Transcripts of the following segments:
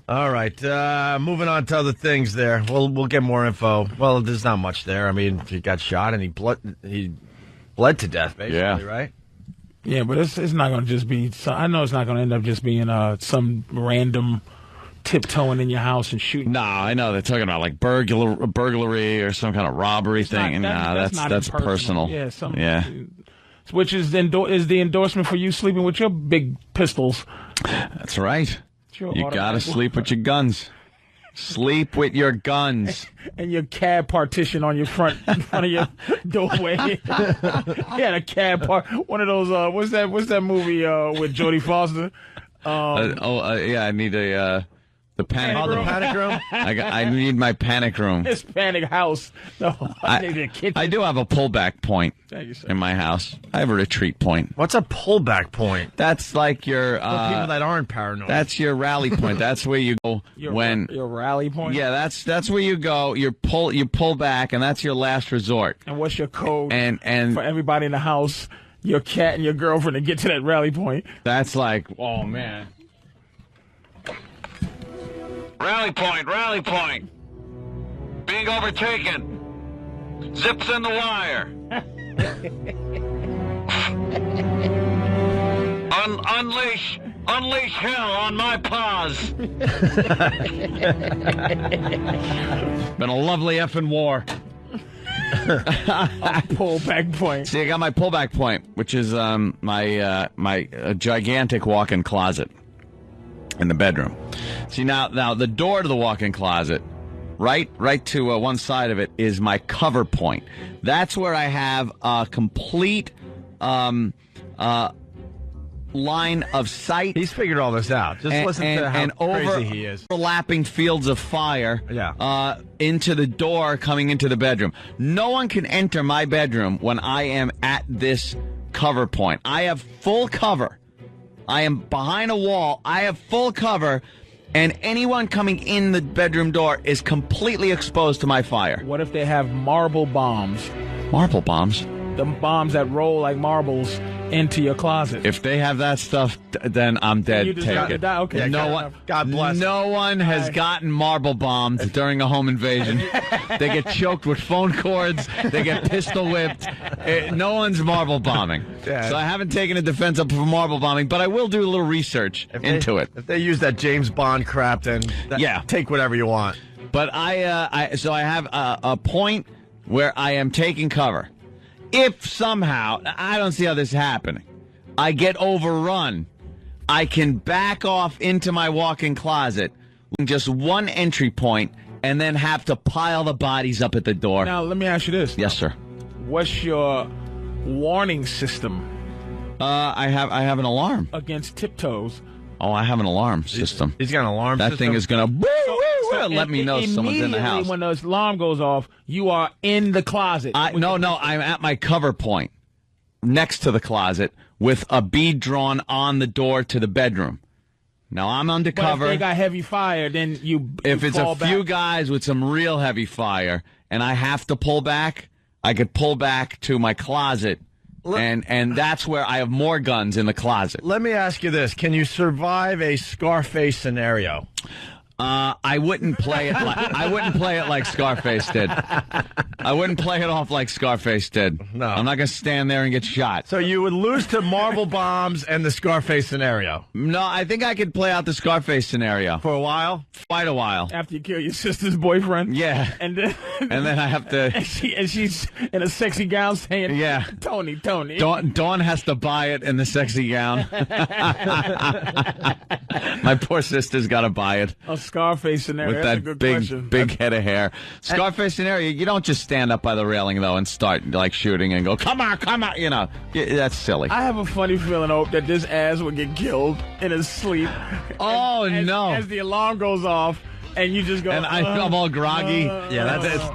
All right, moving on to other things there. We'll get more info. Well, there's not much there. I mean, he got shot and he bled to death, basically, right? Yeah, but it's not going to just be... I know it's not going to end up just being some random tiptoeing in your house and shooting. No, I know. They're talking about like burglary or some kind of robbery thing. That's personal. Yeah, which is the endorsement for you sleeping with your big pistols. That's right. You gotta sleep with your guns. Sleep with your guns. And your cab partition on your front of your doorway. Yeah, a cab one of those. What's that movie with Jodie Foster? Yeah, I need the panic room. The panic room? I need my panic room. This panic house. No, I need a kitchen. I do have a pullback point in my house. I have a retreat point. What's a pullback point? That's like your... For people that aren't paranoid. That's your rally point. That's where you go when... Your rally point? Yeah, that's where you go. You pull back, and that's your last resort. And what's your code and for everybody in the house, your cat and your girlfriend, to get to that rally point? That's like, oh, man. Rally point. Being overtaken. Zips in the wire. Unleash hell on my paws. Been a lovely effing war. A pullback point. See, I got my pullback point, which is my gigantic walk-in closet in the bedroom. See, now the door to the walk-in closet, right to one side of it, is my cover point. That's where I have a complete line of sight. He's figured all this out. Just listen to how crazy he is. Overlapping fields of fire into the door coming into the bedroom. No one can enter my bedroom when I am at this cover point. I have full cover. I am behind a wall. I have full cover, and anyone coming in the bedroom door is completely exposed to my fire. What if they have marble bombs? Marble bombs? The bombs that roll like marbles into your closet. If they have that stuff, then I'm dead. Take it. Okay. Yeah, God bless. No one has gotten marble bombed during a home invasion. They get choked with phone cords. They get pistol whipped. No one's marble bombing. Yeah. So I haven't taken a defense up for marble bombing, but I will do a little research into it. If they use that James Bond crap, then take whatever you want. But I have a point where I am taking cover. If somehow, I don't see how this is happening, I get overrun, I can back off into my walk-in closet, just one entry point, and then have to pile the bodies up at the door. Now, let me ask you this. Yes, sir. What's your warning system? I have an alarm. Against tiptoes. Oh, I have an alarm system. He's got an alarm system? That thing is going to let me know someone's in the house. When the alarm goes off, you are in the closet. No, I'm at my cover point next to the closet with a bead drawn on the door to the bedroom. Now, I'm undercover. But if they got heavy fire, then If it's a few guys with some real heavy fire and I have to pull back, I could pull back to my closet. And that's where I have more guns in the closet. Let me ask you this. Can you survive a Scarface scenario? I wouldn't play it like Scarface did. I wouldn't play it off like Scarface did. No. I'm not going to stand there and get shot. So you would lose to marble bombs and the Scarface scenario? No, I think I could play out the Scarface scenario. For a while? Quite a while. After you kill your sister's boyfriend? Yeah. And then I have to... And she's in a sexy gown saying, yeah. Tony. Dawn has to buy it in the sexy gown. My poor sister's got to buy it. A Scarface scenario. With That's that a good question. big head of hair. Scarface scenario, you don't just stand up by the railing, though, and start, like, shooting and go, come on, you know. That's silly. I have a funny feeling, Hope, that this ass would get killed in his sleep. Oh, no. As the alarm goes off, and you just go... And I'm all groggy. Yeah, that's...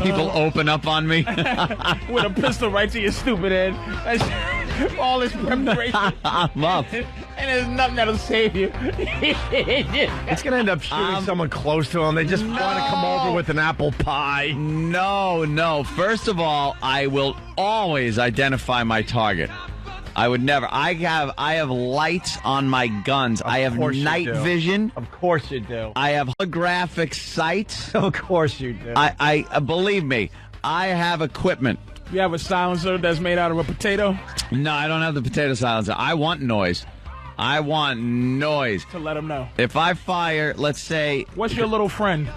People open up on me. With a pistol right to your stupid head. All this preparation. I'm up. And there's nothing that'll save you. It's going to end up shooting someone close to him. They just want to come over with an apple pie. No. First of all, I will always identify my target. I would never. I have lights on my guns. I have night vision. Of course you do. I have holographic sights. Of course you do. I believe me, I have equipment. You have a silencer that's made out of a potato? No, I don't have the potato silencer. I want noise. I want noise. To let them know. If I fire, let's say... What's your little friend?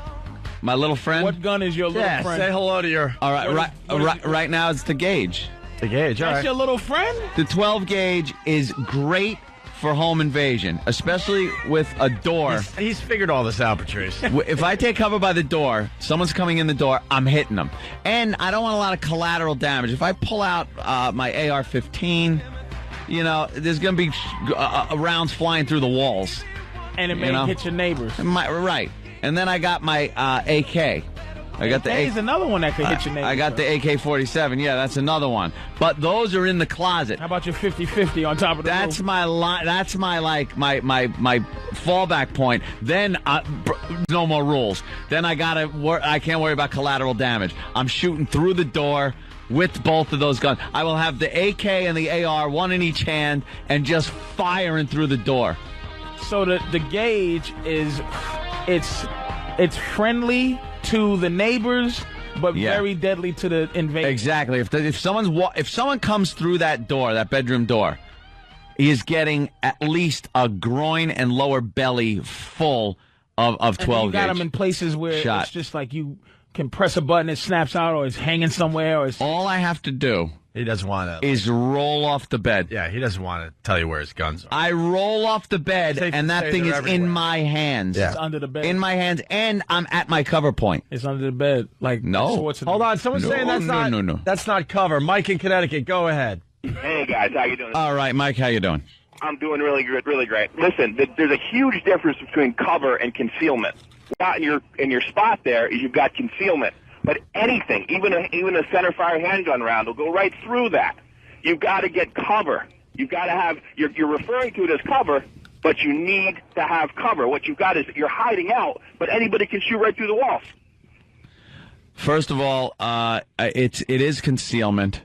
My little friend? What gun is your little friend? Say hello to your... All right, right now it's the gauge. The gauge, all right. That's your little friend? The 12 gauge is great for home invasion, especially with a door. He's figured all this out, Patrice. If I take cover by the door, someone's coming in the door, I'm hitting them. And I don't want a lot of collateral damage. If I pull out my AR-15, you know, there's going to be rounds flying through the walls. And it may hit your neighbors. Right. And then I got my AK. I got the AK is another one that could hit your neighbors. I got the AK-47. Yeah, that's another one. But those are in the closet. How about your 50-50 on top of the That's roof? That's my fallback point. Then no more rules. Then I can't worry about collateral damage. I'm shooting through the door with both of those guns. I will have the AK and the AR, one in each hand, and just firing through the door. So the gauge is it's friendly to the neighbors, but very deadly to the invader. Exactly. If someone comes through that door, that bedroom door, he is getting at least a groin and lower belly full of 12 you got them in places where it's just like you can press a button, it snaps out, or it's hanging somewhere. Or all I have to do. He doesn't want to. Is roll off the bed. Yeah, he doesn't want to tell you where his guns are. I roll off the bed, and that thing is everywhere. In my hands. Yeah. It's under the bed. In my hands, and I'm at my cover point. It's under the bed. Like, no. Hold on, someone's saying that's not cover. Mike in Connecticut, go ahead. Hey, guys, how you doing? All right, Mike, how you doing? I'm doing really good, really great. Listen, there's a huge difference between cover and concealment. In your spot there is you've got concealment. But anything, even a centerfire handgun round will go right through that. You've got to get cover. You've got to have, you're referring to it as cover, but you need to have cover. What you've got is you're hiding out, but anybody can shoot right through the walls. First of all, it is concealment.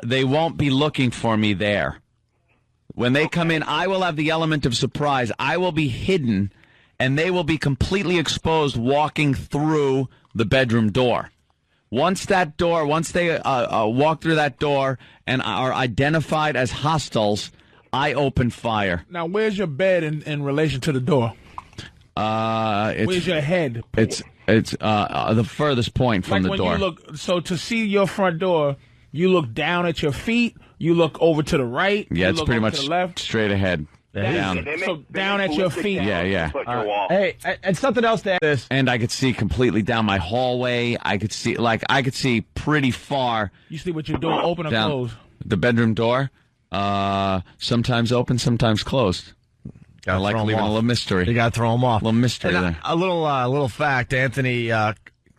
They won't be looking for me there. When they come in, I will have the element of surprise. I will be hidden, and they will be completely exposed walking through the bedroom door. Once they walk through that door and are identified as hostiles, I open fire. Now, where's your bed in relation to the door? Where's your head? It's the furthest point from the door. You look, so to see your front door, you look down at your feet, you look over to the right, yeah, it's pretty much to the left. Straight ahead. Down. So down at your feet. Yeah. Hey, and something else to add this. And I could see completely down my hallway. I could see pretty far. You see what you're doing, open or close? The bedroom door, sometimes open, sometimes closed. I like leaving a little mystery. You got to throw them off. A little mystery there. A little fact, Anthony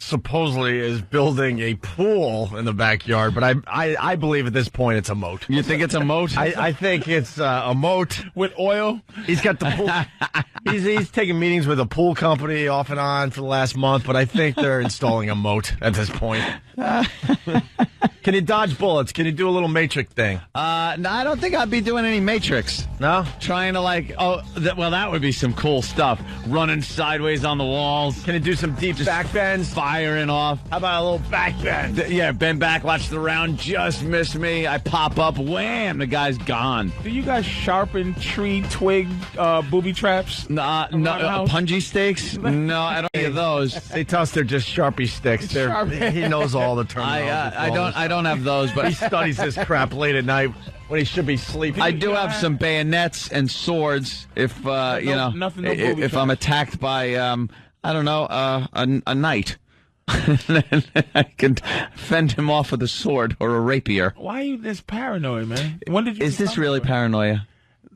supposedly is building a pool in the backyard, but I believe at this point it's a moat. You think it's a moat? I think it's a moat with oil. He's got the pool. He's taking meetings with a pool company off and on for the last month, but I think they're installing a moat at this point. Can you dodge bullets? Can you do a little Matrix thing? No, I don't think I'd be doing any Matrix. No? Trying to that would be some cool stuff. Running sideways on the walls. Can you do some deep back bends? Firing off. How about a little back bend? Yeah, bend back, watch the round, just miss me. I pop up, wham, the guy's gone. Do you guys sharpen tree twig booby traps? No, punji stakes? No, I don't need those. They tell us they're just Sharpie sticks. He knows all the terminology. I don't have those, but he studies this crap late at night when he should be sleeping. I do have some bayonets and swords if if I'm attacked by a knight. I can fend him off with a sword or a rapier. Why are you this paranoid, man? When did you? Is this really paranoia?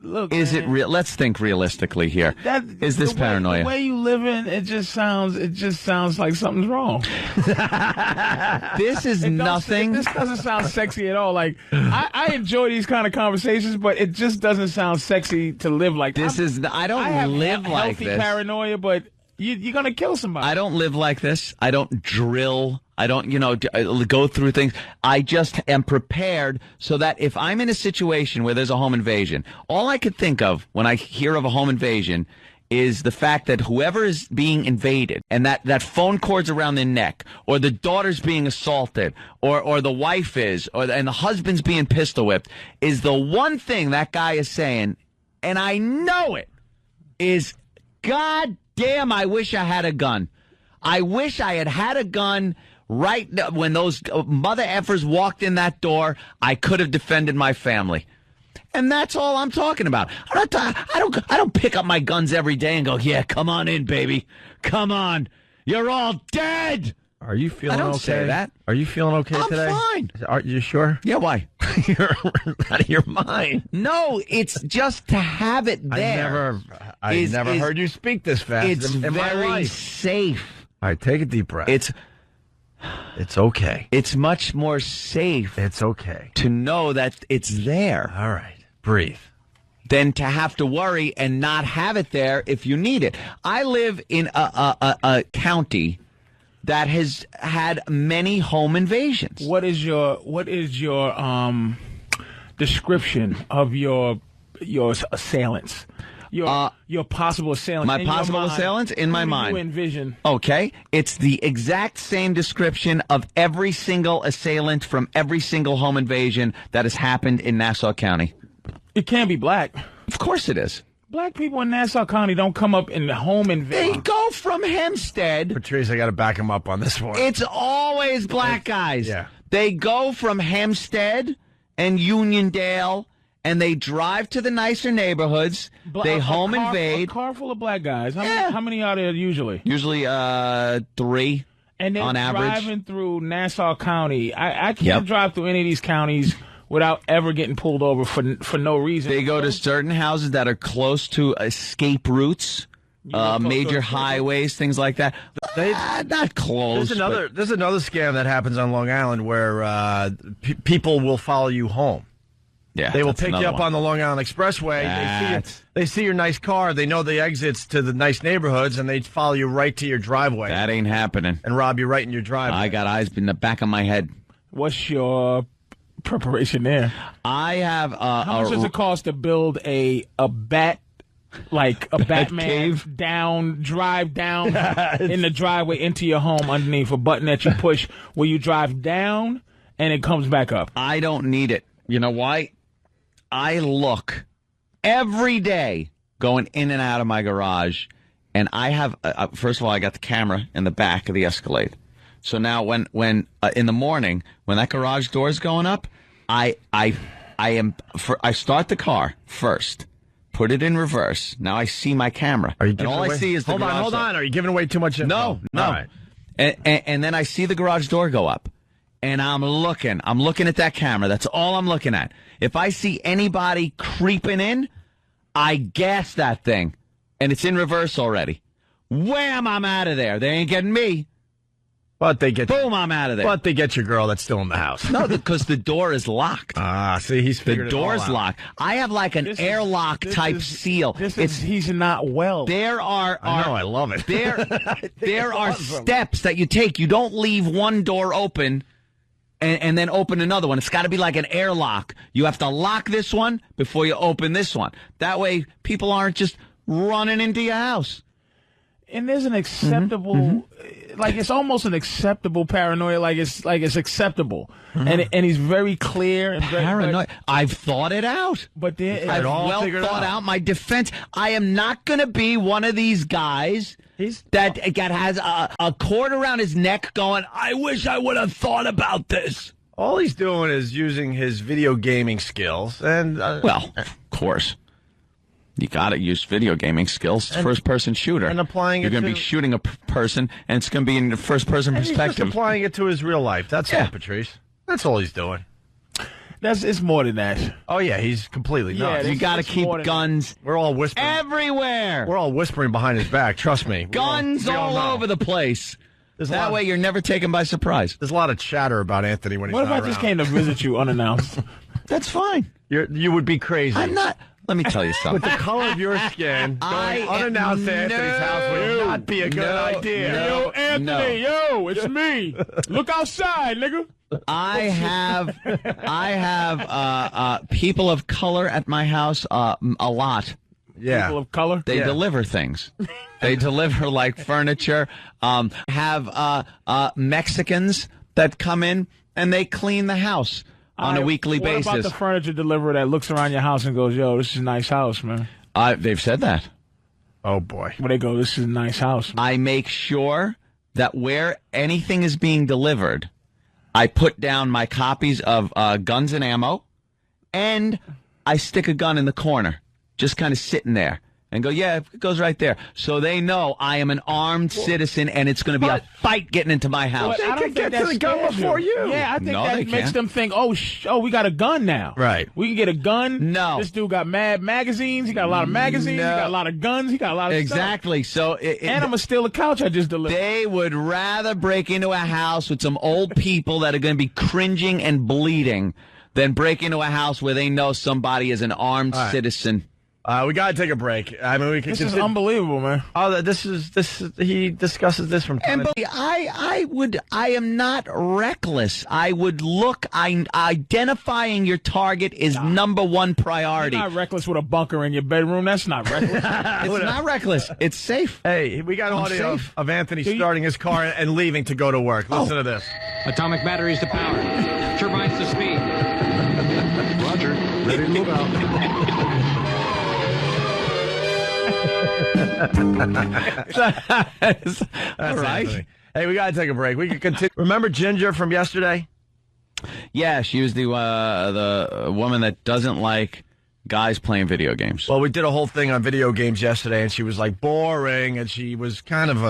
Look, is it real? Let's think realistically here. Is this paranoia? The way you live in, it just sounds like something's wrong. This is nothing. This doesn't sound sexy at all. Like I enjoy these kind of conversations, but it just doesn't sound sexy to live like this. I don't live like this. Healthy paranoia, but you're gonna kill somebody. I don't live like this. I don't drill I don't, go through things. I just am prepared so that if I'm in a situation where there's a home invasion, all I could think of when I hear of a home invasion is the fact that whoever is being invaded and that phone cord's around their neck, or the daughter's being assaulted, or the wife is, and the husband's being pistol whipped, is the one thing that guy is saying, and I know it, is, God damn, I wish I had a gun. I wish I had a gun right when those mother effers walked in that door. I could have defended my family. And that's all I'm talking about. I don't pick up my guns every day and go, yeah, come on in, baby. Come on. You're all dead. Are you feeling okay? I don't say that. Are you feeling okay today? I'm fine. Are you sure? Yeah, why? You're out of your mind. No, it's just to have it there. I never heard you speak this fast it's in my very life. safe. All right, take a deep breath. It's okay. It's much more safe. It's okay to know that it's there. All right, breathe. Than to have to worry and not have it there if you need it. I live in a county that has had many home invasions. What is your description of your assailants? Your possible assailants. My possible assailants in my mind. You envision. Okay, it's the exact same description of every single assailant from every single home invasion that has happened in Nassau County. It can't be black. Of course it is. Black people in Nassau County don't come up in the home invasion. They go from Hempstead. Patrice, I got to back him up on this one. It's always black guys. Yeah. They go from Hempstead and Uniondale, and they drive to the nicer neighborhoods. They home invade. A car full of black guys. How many are there usually? Usually 3 and on average. Driving through Nassau County. I can't drive through any of these counties without ever getting pulled over for no reason. They go to certain houses that are close to escape routes, major highways, things like that. Not close. There's another scam that happens on Long Island where people will follow you home. Yeah, they will pick you up on the Long Island Expressway. They see your nice car. They know the exits to the nice neighborhoods, and they follow you right to your driveway. That ain't happening. And rob you right in your driveway. I got eyes in the back of my head. What's your preparation there? I have. How much does it cost to build a bat? Like a Batman cave? drive down in the driveway into your home underneath a button that you push where you drive down and it comes back up. I don't need it. You know why? I look every day going in and out of my garage, and I have, first of all, I got the camera in the back of the Escalade. So now when in the morning, when that garage door is going up, I start the car first. Put it in reverse. Now I see my camera. Are you and all I see is the garage door. Hold on. Are you giving away too much info? No. All right. And then I see the garage door go up. And I'm looking at that camera. That's all I'm looking at. If I see anybody creeping in, I gas that thing. And it's in reverse already. Wham, I'm out of there. They ain't getting me. But they get boom, I'm out of there. But they get your girl that's still in the house. No, because the door is locked. See, he's figured the door's locked. I have like an airlock type seal. He's not well. There are I know, I love it. There are steps that you take. You don't leave one door open and then open another one. It's got to be like an airlock. You have to lock this one before you open this one. That way, people aren't just running into your house. And there's an acceptable, like it's almost an acceptable paranoia, like it's acceptable, and he's very clear and paranoid. I've thought it out, but I've well thought out my defense. I am not going to be one of these guys that has a cord around his neck, going, "I wish I would have thought about this." All he's doing is using his video gaming skills, and well, of course. You got to use video gaming skills. It's first-person shooter. And applying You're going to be shooting a person, and it's going to be in the first-person perspective. He's just applying it to his real life. That's all, Patrice. That's all he's doing. It's more than that. Oh, yeah, he's completely nuts. You got to keep guns. We're all whispering. Everywhere. We're all whispering behind his back. Trust me. Guns all over the place. That way you're never taken by surprise. There's a lot of chatter about Anthony when he's not around. What if I just came to visit you unannounced? That's fine. You would be crazy. I'm not. Let me tell you something. With the color of your skin, going unannounced to Anthony's house would not be a good idea. Yo, Anthony, yo, it's me. Look outside, nigga. I have people of color at my house a lot. Yeah. People of color? They deliver things. They deliver like furniture. Have Mexicans that come in and they clean the house on a weekly basis. What about the furniture deliverer that looks around your house and goes, yo, this is a nice house, man? They've said that. Oh, boy. Where they go, this is a nice house, man. I make sure that where anything is being delivered, I put down my copies of Guns and Ammo, and I stick a gun in the corner, just kind of sitting there. And go, yeah, it goes right there. So they know I am an armed citizen, and it's going to be a fight getting into my house. I don't think get to the gun before you. Yeah, I think No, that they makes can't. them think, oh, we got a gun now. Right. We can get a gun. No. This dude got mad magazines. He got a lot of magazines. No. He got a lot of guns. He got a lot of Exactly. So stuff. And I'm going to steal a couch I just delivered. they would rather break into a house with some old people that are going to be cringing and bleeding than break into a house where they know somebody is an armed citizen. We got to take a break. I mean, we can. This is unbelievable, man. Oh, this is. He discusses this from time And to time. I am not reckless. I would look. Identifying your target is number one priority. You're not reckless with a bunker in your bedroom. That's not reckless. It's not reckless. It's safe. Hey, we got audio safe. of Anthony starting his car and leaving to go to work. Listen to this. Atomic batteries to power. Turbines to speed. Roger. Ready to move out. That's all right. Anthony. Hey, we got to take a break. We can continue. Remember Ginger from yesterday? Yeah, she was the woman that doesn't like guys playing video games. Well, we did a whole thing on video games yesterday, and she was like boring, and she was kind of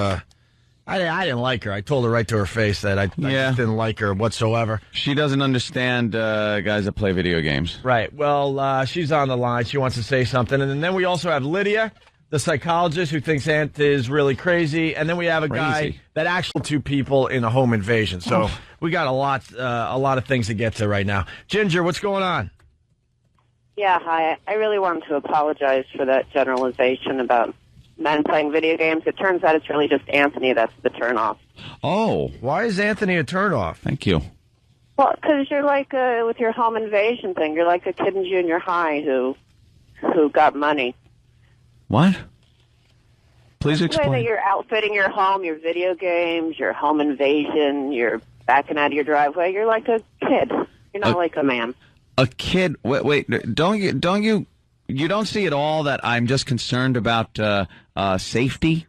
I didn't like her. I told her right to her face that I just didn't like her whatsoever. She doesn't understand guys that play video games. Right. Well, she's on the line. She wants to say something. And then we also have Lydia, the psychologist who thinks Ant is really crazy. And then we have a guy that actually two people in a home invasion. So we got a lot of things to get to right now. Ginger, what's going on? Yeah, hi. I really wanted to apologize for that generalization about men playing video games. It turns out it's really just Anthony that's the turnoff. Oh. Why is Anthony a turnoff? Thank you. Well, because you're like with your home invasion thing. You're like a kid in junior high who got money. What? Please The way that explain. you're outfitting your home, your video games, your home invasion, you're backing out of your driveway. You're like a kid. You're not like a man. A kid? Wait. Don't you see at all that I'm just concerned about safety?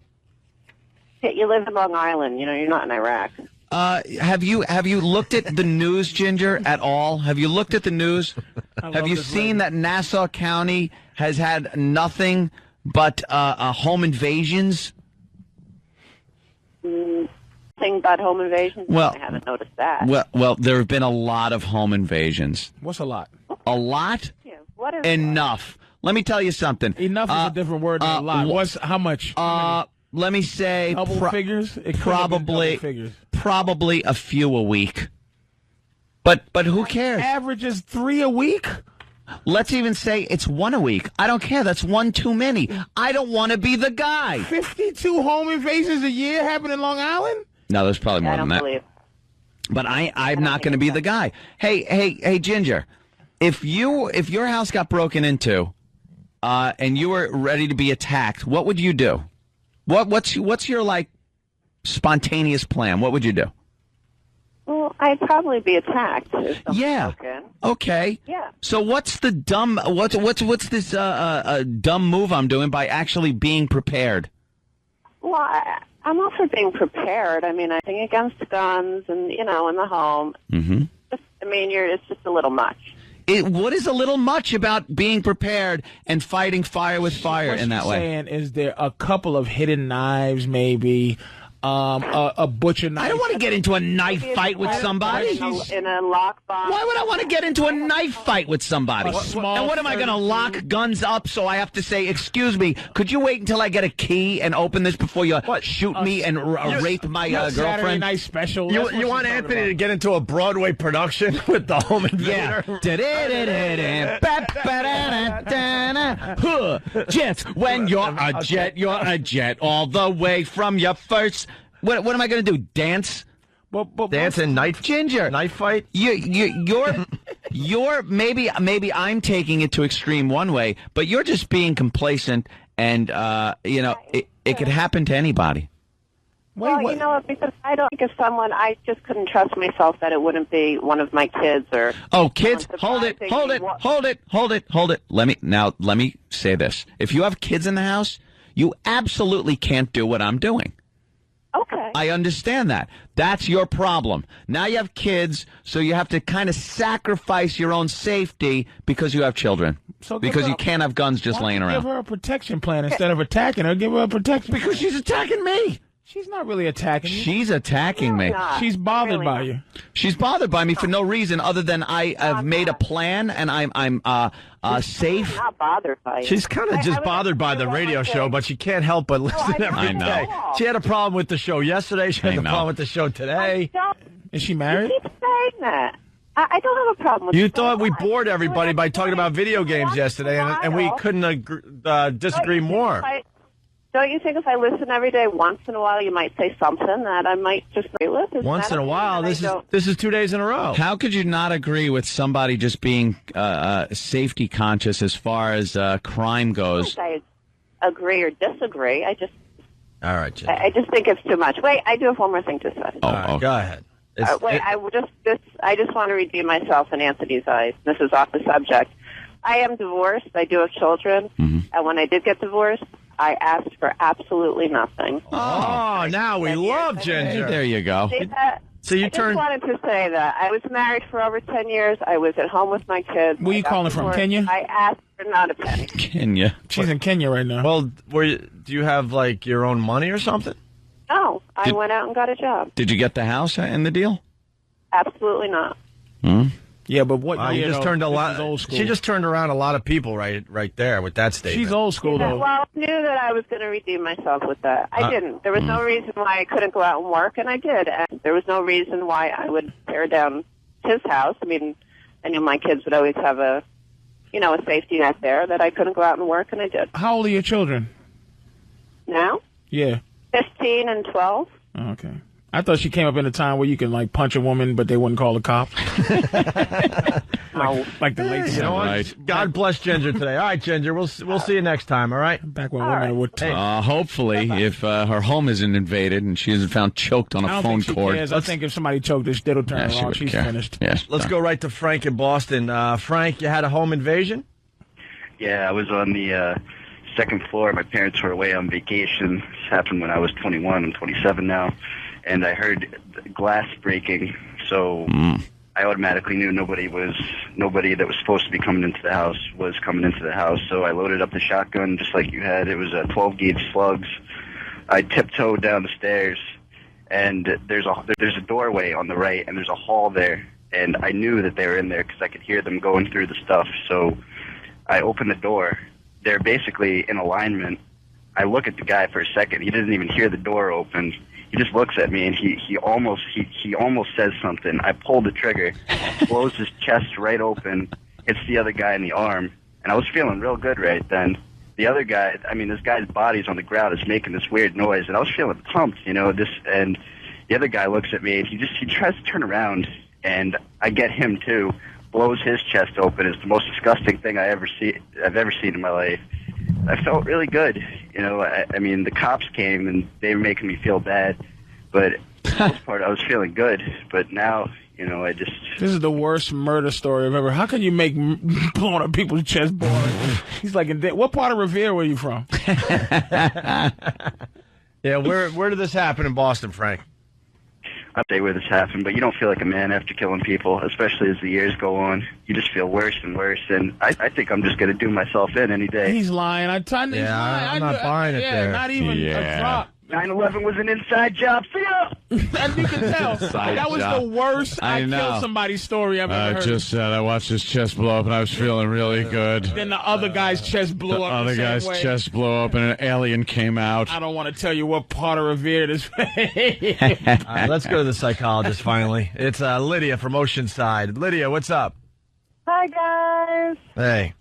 You live in Long Island. You know, you're not in Iraq. Have you looked at the news, Ginger, at all? Have you looked at the news? Have you seen that Nassau County has had nothing but home invasions? Thing about home invasions? Well, I haven't noticed that. Well, there have been a lot of home invasions. What's a lot? A lot? Yeah, what is Enough. Let me tell you something. Enough is a different word than a lot. How much? Let me say Double figures? It could have been probably double figures. probably a few a week. But who cares? Average is 3 a week? Let's even say it's 1 a week. I don't care. That's one too many. I don't want to be the guy. 52 home invasions a year happen in Long Island? No, there's probably more I than don't that. believe. But I'm not going to be the guy. Hey, Ginger, if your house got broken into, and you were ready to be attacked, what would you do? What's your like spontaneous plan? What would you do? Well, I'd probably be attacked. If something Yeah. broke in. Okay. Yeah. So what's the dumb? What's this dumb move I'm doing by actually being prepared? Well, I'm all for being prepared. I mean, I think against guns and, in the home. Mm-hmm. It's just a little much. What is a little much about being prepared and fighting fire with fire What in that she's way? saying is there a couple of hidden knives, maybe, a butcher knife. I don't want to get into a knife fight with somebody. In a lockbox. Why would I want to get into a knife fight with somebody? A small And what am I going to lock guns up so I have to say, excuse me, could you wait until I get a key and open this before you shoot me and rape my Saturday girlfriend? night special. You want Anthony to get into a Broadway production with the home invader? Yeah. Jets, when you're a jet all the way from your first. What am I going to do? Dance? Dance and knife fight? You're maybe I'm taking it to extreme one way, but you're just being complacent, and it could happen to anybody. Well, you know what? Because I don't think if I just couldn't trust myself that it wouldn't be one of my kids or. Oh, kids! Hold it! Let me say this: if you have kids in the house, you absolutely can't do what I'm doing. Okay. I understand that. That's your problem. Now you have kids, so you have to kind of sacrifice your own safety because you have children. Because you can't have guns just laying around. Give her a protection plan instead of attacking her. Give her a protection plan. Because she's attacking me. She's not really attacking you. She's attacking me. She's bothered by you. She's bothered by me for no reason other than I have made a plan and I'm safe. I'm not bothered by you. She's kind of just bothered by the radio show, but she can't help but listen every day. She had a problem with the show yesterday. She had a problem with the show today. Is she married? You keep saying that. I don't have a problem with You thought we bored everybody by talking about video games yesterday, and we couldn't disagree more. Don't you think if I listen every day, once in a while, you might say something that I might just agree with? Once in a while? This is 2 days in a row. How could you not agree with somebody just being safety conscious as far as crime goes? I agree or disagree. All right, Jen. I just think it's too much. Wait, I do have one more thing to say. Oh, go ahead. I just want to redeem myself in Anthony's eyes. This is off the subject. I am divorced. I do have children. Mm-hmm. And when I did get divorced, I asked for absolutely nothing. Oh, now we love Ginger. Hey, there you go. So you I just wanted to say that I was married for over 10 years. I was at home with my kids. Where are you calling from? Kenya? I asked for not a penny. Kenya. She's in Kenya right now. Well, do you have like your own money or something? No, I went out and got a job. Did you get the house in the deal? Absolutely not. Hmm? Yeah, but what? You just turned a lot. Old school. She just turned around a lot of people right there with that statement. She's old school though. Well, I knew that I was going to redeem myself with that. I didn't. There was no reason why I couldn't go out and work, and I did. And there was no reason why I would tear down his house. I mean, I knew my kids would always have a safety net there that I couldn't go out and work, and I did. How old are your children? Now? Yeah. 15 and 12. Oh, okay. I thought she came up in a time where you can like punch a woman, but they wouldn't call the cops. like the late. You know what? Right. God bless Ginger today. All right, Ginger, we'll see you next time. All right. Back when women would. Hopefully, if her home isn't invaded and she isn't found choked on a phone cord. I think if somebody choked her, it'll turn her off. She's finished. Yeah. Let's go right to Frank in Boston. Frank, you had a home invasion? Yeah, I was on the second floor. My parents were away on vacation. This happened when I was 21. I'm 27 now. And I heard glass breaking, so I automatically knew nobody that was supposed to be coming into the house was coming into the house. So I loaded up the shotgun just like you had. It was 12-gauge slugs. I tiptoed down the stairs, and there's a doorway on the right, and there's a hall there. And I knew that they were in there because I could hear them going through the stuff. So I opened the door. They're basically in alignment. I look at the guy for a second. He doesn't even hear the door open. He just looks at me, and he almost says something. I pull the trigger, blows his chest right open, hits the other guy in the arm, and I was feeling real good right then. The other guy, this guy's body's on the ground, is making this weird noise, and I was feeling pumped, and the other guy looks at me, and he tries to turn around, and I get him too, blows his chest open. It's the most disgusting thing I've ever seen in my life. I felt really good. The cops came and they were making me feel bad, but for the most part I was feeling good. But now, I just... This is the worst murder story I've ever... How can you make blowing up people's chest boring? He's like, what part of Revere were you from? Yeah, where did this happen in Boston, Frank? I'd say where this happened, but you don't feel like a man after killing people, especially as the years go on. You just feel worse and worse, and I think I'm just going to do myself in any day. He's lying. I'm not buying it there. Not even a drop. 9/11 was an inside job for you. And you can tell. That was the worst I killed somebody's story I've ever heard. Just said I watched his chest blow up and I was feeling really good. Then the other guy's chest blew up. The other guy's chest blew up and an alien came out. I don't want to tell you what part of Revere it is. All right, let's go to the psychologist finally. It's Lydia from Oceanside. Lydia, what's up? Hi, guys. Hey.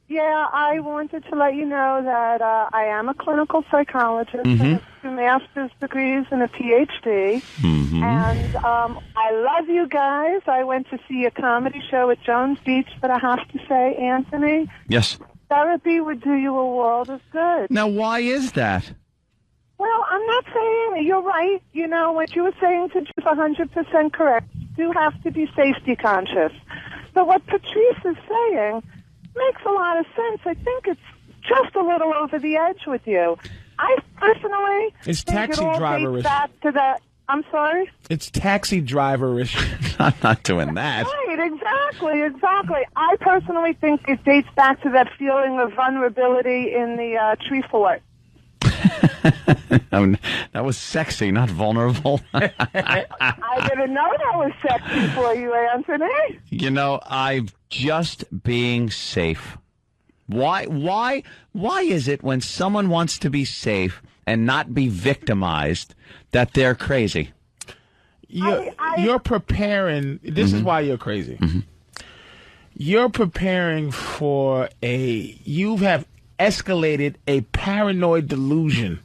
Yeah, I wanted to let you know that I am a clinical psychologist. I have 2 master's degrees and a PhD. And I love you guys. I went to see a comedy show at Jones Beach, but I have to say, Anthony, Yes. therapy would do you a world of good. Now, why is that? Well, I'm not saying you're right. You know, what you were saying to is 100% correct. You do have to be safety conscious. But what Patrice is saying makes a lot of sense. I think it's just a little over the edge with you. I personally It's think taxi it all driver-ish. dates back to that. I'm sorry? It's taxi driver-ish. I'm not doing that. Right, exactly. I personally think it dates back to that feeling of vulnerability in the tree fort. That was sexy, not vulnerable. I didn't know that was sexy for you, Anthony. You know, I'm just being safe. Why is it when someone wants to be safe and not be victimized that they're crazy? You're preparing. This is why you're crazy. You're preparing for you have escalated a paranoid delusion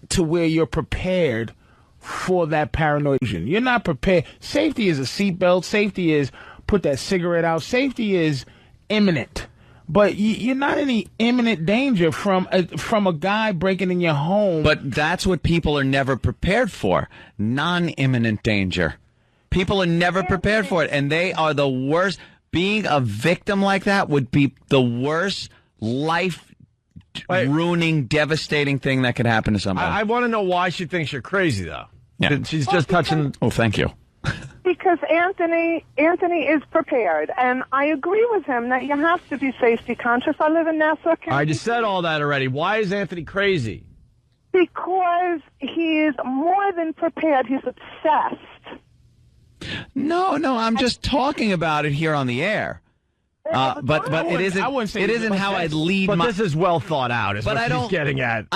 to where you're prepared for that paranoid delusion. You're not prepared. Safety is a seatbelt. Safety is put that cigarette out. Safety is imminent. But you're not in any imminent danger from a guy breaking in your home. But that's what people are never prepared for. Non-imminent danger. People are never prepared for it, and they are the worst. Being a victim like that would be the worst life-ruining, devastating thing that could happen to somebody. I want to know why she thinks you're crazy, though. Yeah. She's just touching... Oh, thank you. Because Anthony is prepared, and I agree with him that you have to be safety conscious. I live in Nassau County. I just said all that already. Why is Anthony crazy? Because he is more than prepared. He's obsessed. No, I'm just talking about it here on the air. But it isn't how I'd lead. But this is well thought out. Is what she's getting at.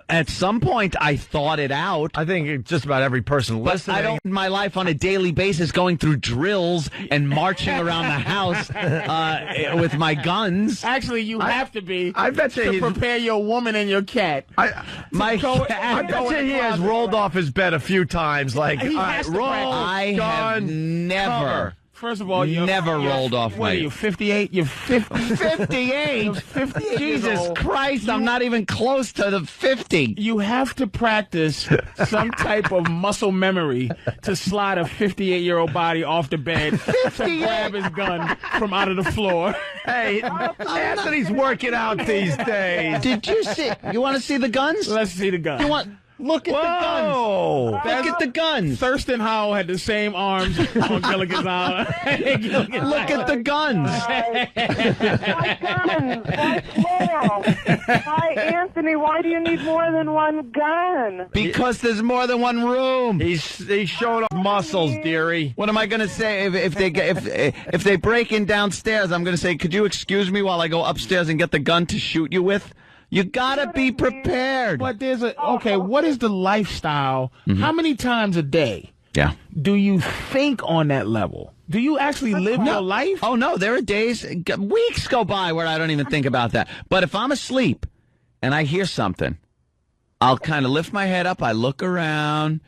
At some point, I thought it out. I think just about every person listening. I don't spend my life on a daily basis going through drills and marching around the house with my guns. Actually, you have to be. I bet you to prepare your woman and your cat. I bet you he has rolled off his bed a few times. Like he has to I have never. Cover. First of all, you're never rolled off. What are you, 58? You're 58. You're 58. Jesus Christ! I'm not even close to the 50. You have to practice some type of muscle memory to slide a 58-year-old body off the bed to grab his gun from out of the floor. Hey, Anthony's working out these days. Did you see? You want to see the guns? Let's see the guns. You want? Look at the guns. Look at the guns. Thurston Howell had the same arms on Gilligan's Island. Look at the guns. My guns. Why, Anthony, why do you need more than one gun? Because there's more than one room. He's showing off muscles, dearie. What am I going to say if they break in downstairs? I'm going to say, could you excuse me while I go upstairs and get the gun to shoot you with? You gotta be prepared. But what is the lifestyle? How many times a day do you think on that level? Do you actually live your life? Oh, no, there are days, weeks go by where I don't even think about that. But if I'm asleep and I hear something, I'll kind of lift my head up, I look around,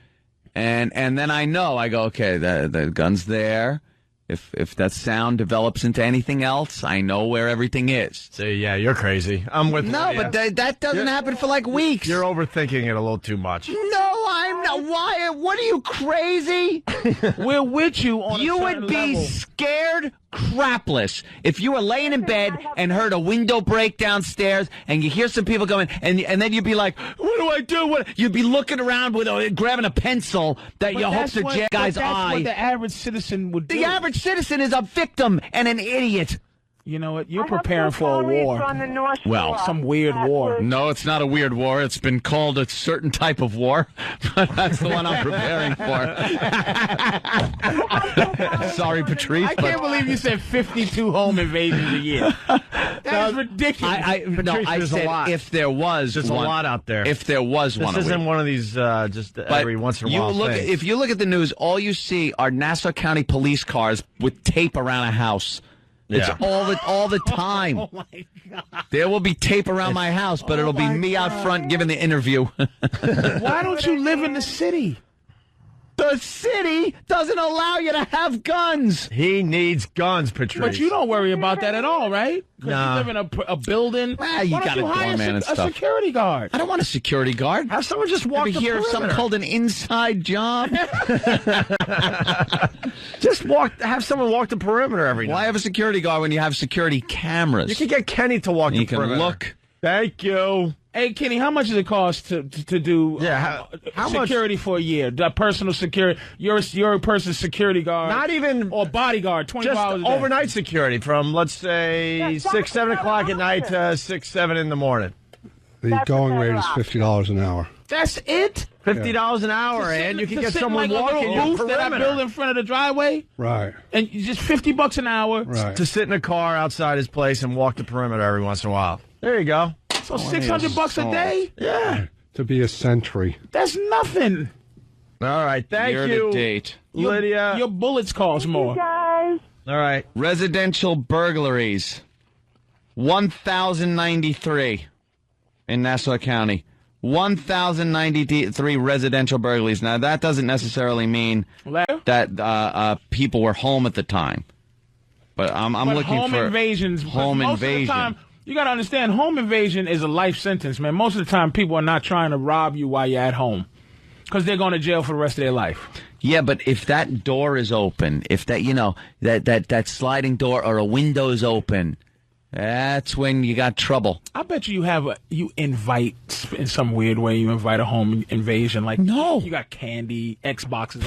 and then I know, I go, okay, the gun's there. If that sound develops into anything else, I know where everything is. So, yeah, you're crazy. I'm with you. No, but that doesn't happen for like weeks. You're overthinking it a little too much. No, I'm not. Why? What are you, crazy? We're with you on You a would be level. scared crapless if you were laying in bed and heard a window break downstairs and you hear some people going and then you'd be like, what do I do? You'd be looking around with grabbing a pencil that you hope to jab guy's eye. That's what the average citizen would do. The average citizen is a victim and an idiot. You know what? You're preparing for a war. Well, some weird war. No, it's not a weird war. It's been called a certain type of war, but that's the one I'm preparing for. Sorry, Patrice. I can't believe you said 52 home invasions a year. That's ridiculous. I said if there was There's one, a lot out there. If there was one. This isn't one of these just every once in a while things. If you look at the news, all you see are Nassau County police cars with tape around a house. It's all the time. Oh, my God. There will be tape around my house, but it'll be me out front giving the interview. Why don't you live in the city? The city doesn't allow you to have guns. He needs guns, Patrice. But you don't worry about that at all, right? Because Nah. you live in a building. You got a doorman and a stuff. Security guard. I don't want a security guard. Have someone just walk the Hear perimeter. of something called an inside job? Just have someone walk the perimeter every night. Why have a security guard when you have security cameras? You can get Kenny to walk the You can perimeter. look. Thank you. Hey, Kenny, how much does it cost to do how much? security for a year? Personal security. You're a person's security guard. Not even or bodyguard. 24 hours a just day. overnight security from let's say 6, 7 o'clock at night to 6, 7 in the morning. The going rate is $50 an hour. That's it. $50 an hour, and you can get sit in someone like walking a your little booth that I perimeter. build in front of the driveway, Right. and just $50 an hour. Right. To sit in a car outside his place and walk the perimeter every once in a while. There you go. So $600 a day. Yeah. To be a sentry. That's nothing. All right. Thank Year you, to date. Lydia. Your bullets cost more. Guys, All right. Residential burglaries. 1,093 in Nassau County. 1,093 residential burglaries. Now, that doesn't necessarily mean that people were home at the time. But I'm looking home for invasions. home most invasion. Of the time, you got to understand, home invasion is a life sentence, man. Most of the time, people are not trying to rob you while you're at home because they're going to jail for the rest of their life. Yeah, but if that door is open, if that, that sliding door or a window is open, that's when you got trouble. I bet you you invite, in some weird way, you invite a home invasion. Like, no. You got candy, Xboxes.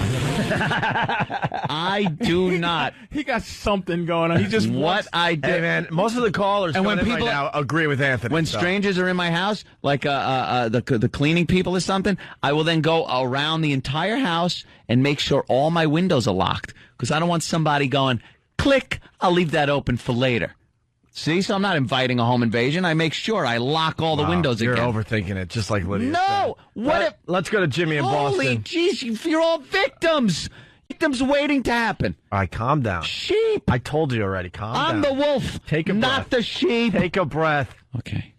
I do not. He got something going on. He just I did. Hey, man, most of the callers and when people right now agree with Anthony. When strangers are in my house, like the cleaning people or something, I will then go around the entire house and make sure all my windows are locked because I don't want somebody going, click, I'll leave that open for later. See, so I'm not inviting a home invasion. I make sure I lock all the windows you're again. You're overthinking it, just like Lydia No! said. What if... Let's go to Jimmy in Boston. Holy jeez, you're all victims! Victims waiting to happen. All right, calm down. Sheep! I told you already, calm down. I'm the wolf, Take a not breath. the sheep. Take a breath. Okay.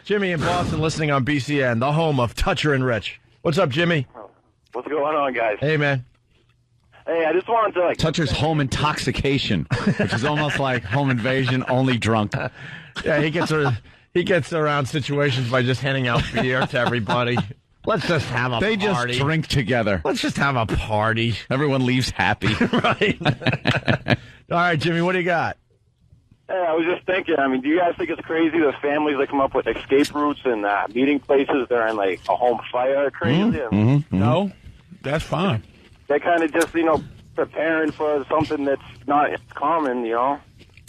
Jimmy in Boston listening on BCN, the home of Toucher and Rich. What's up, Jimmy? What's going on, guys? Hey, man. Hey, I just wanted to Toucher's home intoxication, which is almost like home invasion, only drunk. Yeah, he gets around situations by just handing out beer to everybody. Let's just have a They party. just drink together. Let's just have a party. Everyone leaves happy. Right. All right, Jimmy, what do you got? Hey, I was just thinking, I mean, do you guys think it's crazy the families that come up with escape routes and meeting places during, like, a home fire are crazy? No, that's fine. They're kind of just, preparing for something that's not common,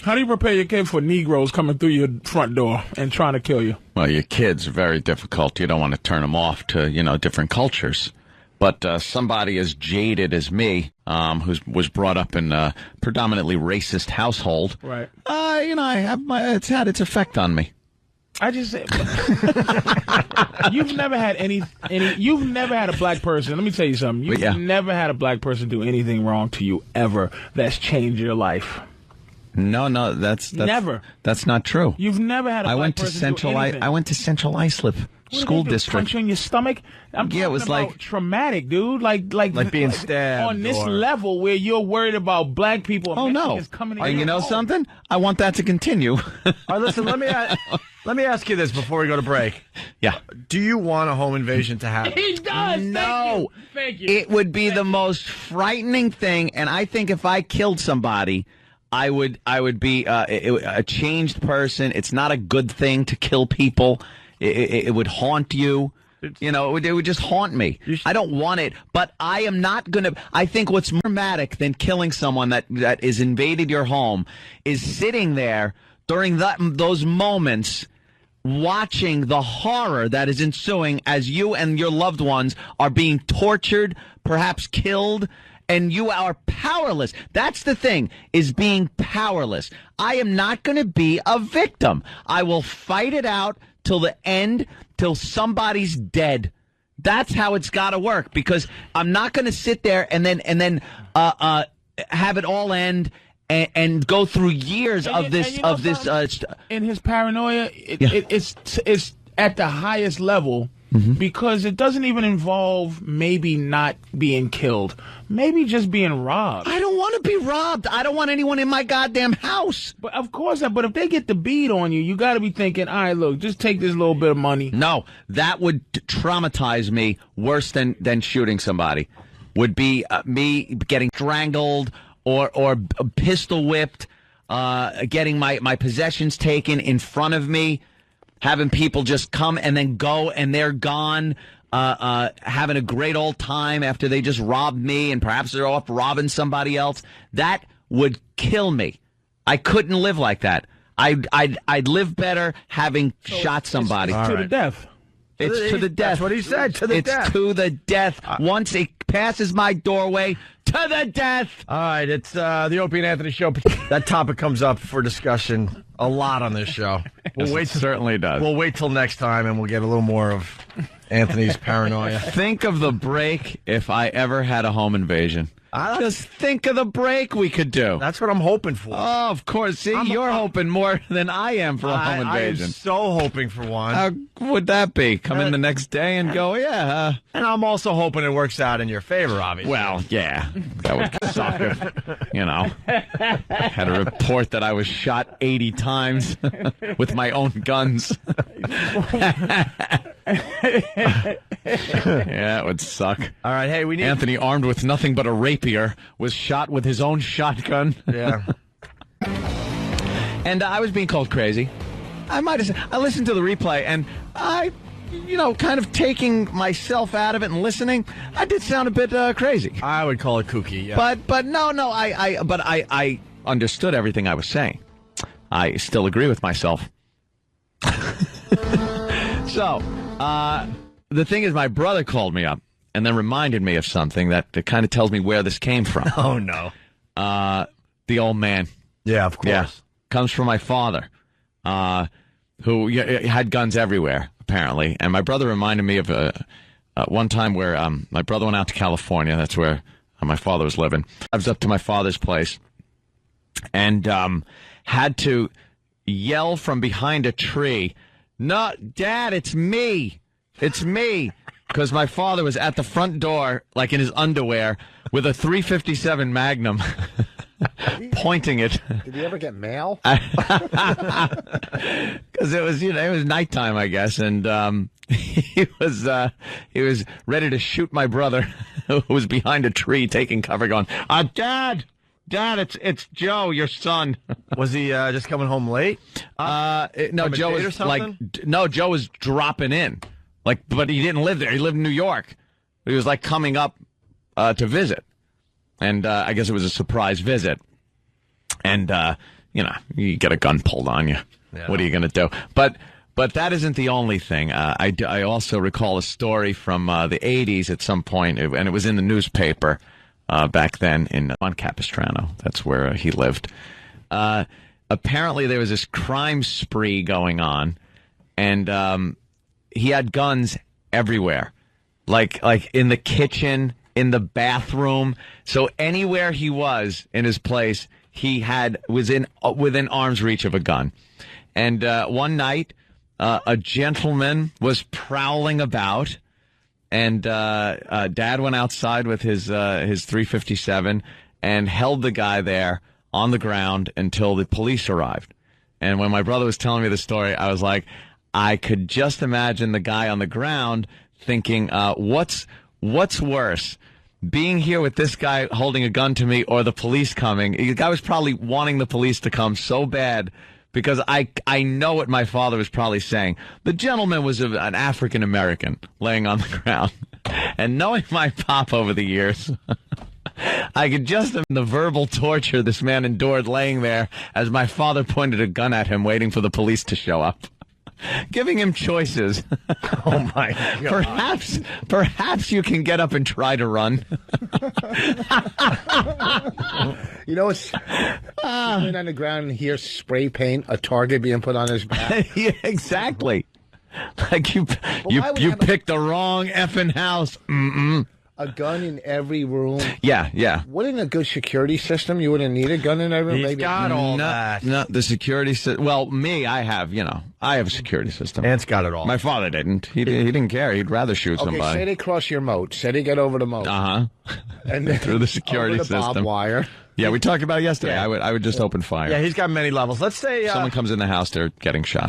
How do you prepare your kid for Negroes coming through your front door and trying to kill you? Well, your kids are very difficult. You don't want to turn them off to, different cultures. But somebody as jaded as me, who was brought up in a predominantly racist household, right? I have it's had its effect on me. I just said, you've never had you've never had a black person. Let me tell you something. You've never had a black person do anything wrong to you ever that's changed your life. No, that's never. That's not true. You've never had a black person do anything. I went to Central Islip School District. Punch you in your stomach. I'm it was about like traumatic, dude. Like being stabbed on this level where you're worried about black people. Oh no! Coming And you know something? I want that to continue. All right, listen. Let me ask you this before we go to break. Yeah. Do you want a home invasion to happen? He does. No. Thank you. It would be the most frightening thing, and I think if I killed somebody, I would be a changed person. It's not a good thing to kill people. It would haunt you. You know, it would just haunt me. I don't want it, but I am not going to. I think what's more dramatic than killing someone that is invaded your home is sitting there during those moments watching the horror that is ensuing as you and your loved ones are being tortured, perhaps killed, and you are powerless. That's the thing, is being powerless. I am not going to be a victim. I will fight it out till the end, till somebody's dead. That's how it's got to work, because I'm not going to sit there and then have it all end and go through years of this. In his paranoia, it's at the highest level. Because it doesn't even involve maybe not being killed, maybe just being robbed. I don't want to be robbed. I don't want anyone in my goddamn house. But of course, but if they get the bead on you, you got to be thinking, all right, look, just take this little bit of money. No, that would traumatize me worse than shooting somebody. Would be me getting strangled or pistol whipped, getting my possessions taken in front of me. Having people just come and then go and they're gone, having a great old time after they just robbed me and perhaps they're off robbing somebody else. That would kill me. I couldn't live like that. I'd live better having shot somebody. It's to the death. It's to the death. That's what he said, to the death. It's to the death. Once it passes my doorway, to the death. All right, it's the Opie and Anthony show. That topic comes up for discussion a lot on this show. Certainly does. We'll wait till next time, and we'll get a little more of Anthony's paranoia. Think of the break if I ever had a home invasion. Just think of the break we could do. That's what I'm hoping for. Oh, of course. See, you're hoping more than I am for a home invasion. I am so hoping for one. How would that be? Come in the next day and go, yeah. And I'm also hoping it works out in your favor, obviously. Well, yeah. That would suck if, had a report that I was shot 80 times with my own guns. Yeah, it would suck. All right, hey, we need Anthony, armed with nothing but a rapier, was shot with his own shotgun. Yeah. And I was being called crazy. I listened to the replay, and I, kind of taking myself out of it and listening, I did sound a bit crazy. I would call it kooky, yeah. But no, I understood everything I was saying. I still agree with myself. So, the thing is, my brother called me up and then reminded me of something that kind of tells me where this came from. Oh, no. The old man. Yeah, of course. Yeah. Comes from my father, who had guns everywhere, apparently. And my brother reminded me of one time where my brother went out to California. That's where my father was living. I was up to my father's place and had to yell from behind a tree, "No, Dad, it's me. It's me." Because my father was at the front door, like in his underwear, with a .357 Magnum, pointing it. Did he ever get mail? Because it was nighttime, I guess, and he was ready to shoot my brother, who was behind a tree taking cover, going, "Dad, it's Joe, your son." Was he just coming home late? No, Joe was Joe was dropping in. But he didn't live there. He lived in New York. He was coming up to visit, and I guess it was a surprise visit. And you get a gun pulled on you. Yeah. What are you going to do? But that isn't the only thing. I also recall a story from the '80s at some point, and it was in the newspaper back then on Capistrano. That's where he lived. Apparently, there was this crime spree going on, and he had guns everywhere, like in the kitchen, in the bathroom. So anywhere he was in his place, he was within arm's reach of a gun. And one night, a gentleman was prowling about, and Dad went outside with his .357 and held the guy there on the ground until the police arrived. And when my brother was telling me the story, I was like, I could just imagine the guy on the ground thinking, what's worse, being here with this guy holding a gun to me or the police coming? The guy was probably wanting the police to come so bad because I know what my father was probably saying. The gentleman was an African American laying on the ground. And knowing my pop over the years, I could just imagine the verbal torture this man endured laying there as my father pointed a gun at him, waiting for the police to show up. Giving him choices. Oh, my God. Perhaps you can get up and try to run. You know, it's laying on the ground and hear spray paint, a target being put on his back. Yeah, exactly. Like you picked the wrong effing house. A gun in every room. Yeah. Wouldn't a good security system, you wouldn't need a gun in every room? He's got all that. No, the security system. Well, I have a security system. Ant's got it all. My father didn't. He didn't care. He'd rather shoot somebody. Okay, say they cross your moat. Say they get over the moat. And then through the security over the system. barbed wire. Yeah, we talked about it yesterday. Yeah. I would just open fire. Yeah, he's got many levels. Let's say someone comes in the house, they're getting shot.